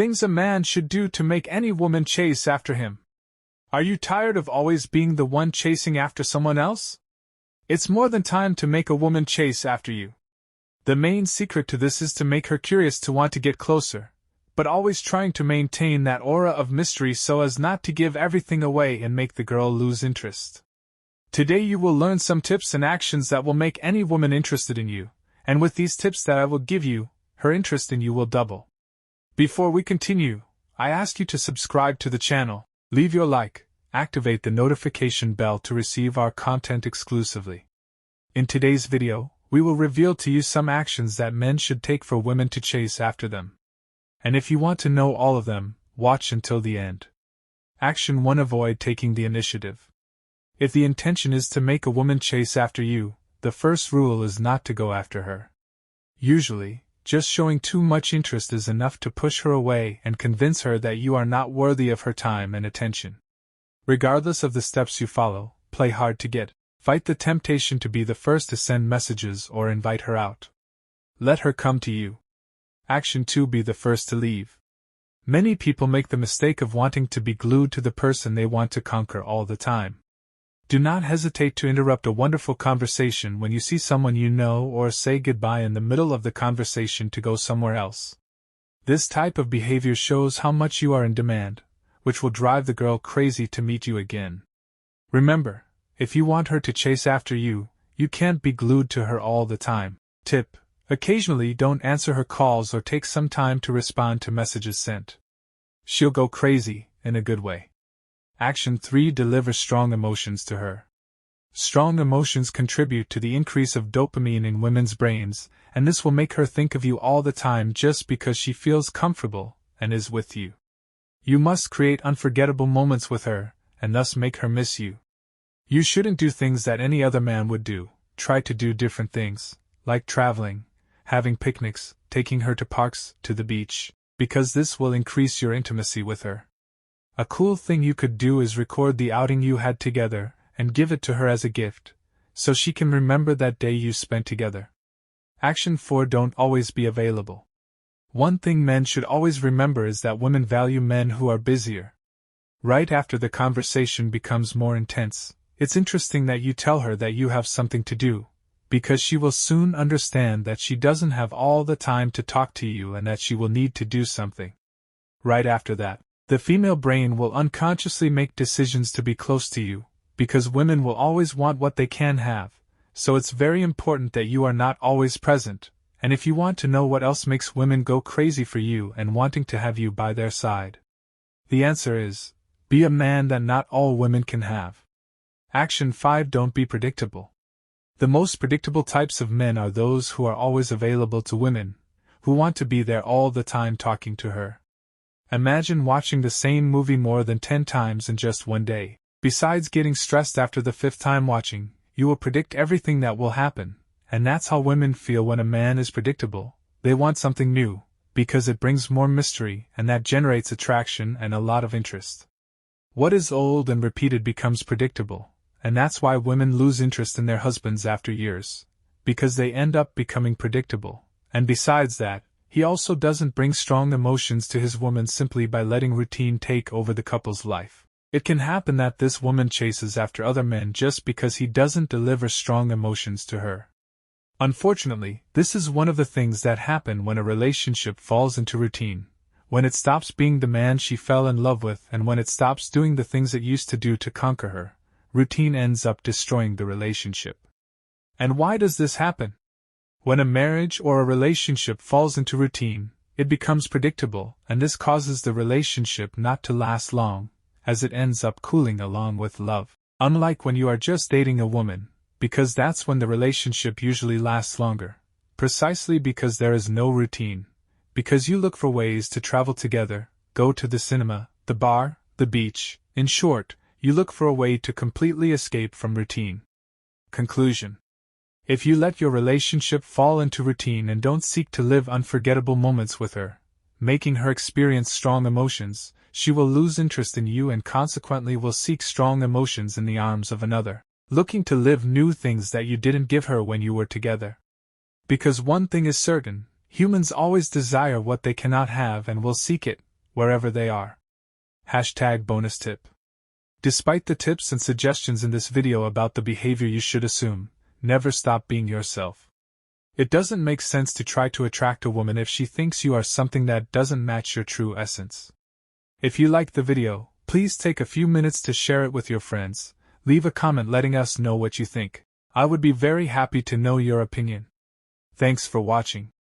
Things a man should do to make any woman chase after him. Are you tired of always being the one chasing after someone else? It's more than time to make a woman chase after you. The main secret to this is to make her curious to want to get closer, but always trying to maintain that aura of mystery so as not to give everything away and make the girl lose interest. Today you will learn some tips and actions that will make any woman interested in you, and with these tips that I will give you, her interest in you will double. Before we continue, I ask you to subscribe to the channel, leave your like, activate the notification bell to receive our content exclusively. In today's video, we will reveal to you some actions that men should take for women to chase after them. And if you want to know all of them, watch until the end. Action 1: Avoid taking the initiative. If the intention is to make a woman chase after you, the first rule is not to go after her. Usually, just showing too much interest is enough to push her away and convince her that you are not worthy of her time and attention. Regardless of the steps you follow, play hard to get. Fight the temptation to be the first to send messages or invite her out. Let her come to you. Action 2: Be the first to leave. Many people make the mistake of wanting to be glued to the person they want to conquer all the time. Do not hesitate to interrupt a wonderful conversation when you see someone you know or say goodbye in the middle of the conversation to go somewhere else. This type of behavior shows how much you are in demand, which will drive the girl crazy to meet you again. Remember, if you want her to chase after you, you can't be glued to her all the time. Tip: occasionally don't answer her calls or take some time to respond to messages sent. She'll go crazy, in a good way. Action 3: Deliver strong emotions to her. Strong emotions contribute to the increase of dopamine in women's brains, and this will make her think of you all the time just because she feels comfortable and is with you. You must create unforgettable moments with her, and thus make her miss you. You shouldn't do things that any other man would do. Try to do different things, like traveling, having picnics, taking her to parks, to the beach, because this will increase your intimacy with her. A cool thing you could do is record the outing you had together and give it to her as a gift, so she can remember that day you spent together. Action 4: Don't always be available. One thing men should always remember is that women value men who are busier. Right after the conversation becomes more intense, it's interesting that you tell her that you have something to do, because she will soon understand that she doesn't have all the time to talk to you and that she will need to do something. Right after that, the female brain will unconsciously make decisions to be close to you, because women will always want what they can have, so it's very important that you are not always present, and if you want to know what else makes women go crazy for you and wanting to have you by their side, the answer is, be a man that not all women can have. Action 5: Don't be predictable. The most predictable types of men are those who are always available to women, who want to be there all the time talking to her. Imagine watching the same movie more than 10 times in just one day. Besides getting stressed after the 5th time watching, you will predict everything that will happen, and that's how women feel when a man is predictable. They want something new, because it brings more mystery and that generates attraction and a lot of interest. What is old and repeated becomes predictable, and that's why women lose interest in their husbands after years, because they end up becoming predictable, and besides that, he also doesn't bring strong emotions to his woman simply by letting routine take over the couple's life. It can happen that this woman chases after other men just because he doesn't deliver strong emotions to her. Unfortunately, this is one of the things that happen when a relationship falls into routine, when it stops being the man she fell in love with and when it stops doing the things it used to do to conquer her. Routine ends up destroying the relationship. And why does this happen? When a marriage or a relationship falls into routine, it becomes predictable, and this causes the relationship not to last long, as it ends up cooling along with love. Unlike when you are just dating a woman, because that's when the relationship usually lasts longer, precisely because there is no routine, because you look for ways to travel together, go to the cinema, the bar, the beach, in short, you look for a way to completely escape from routine. Conclusion: if you let your relationship fall into routine and don't seek to live unforgettable moments with her, making her experience strong emotions, she will lose interest in you and consequently will seek strong emotions in the arms of another, looking to live new things that you didn't give her when you were together. Because one thing is certain, humans always desire what they cannot have and will seek it, wherever they are. Hashtag bonus tip. Despite the tips and suggestions in this video about the behavior you should assume, never stop being yourself. It doesn't make sense to try to attract a woman if she thinks you are something that doesn't match your true essence. If you liked the video, please take a few minutes to share it with your friends. Leave a comment letting us know what you think. I would be very happy to know your opinion. Thanks for watching.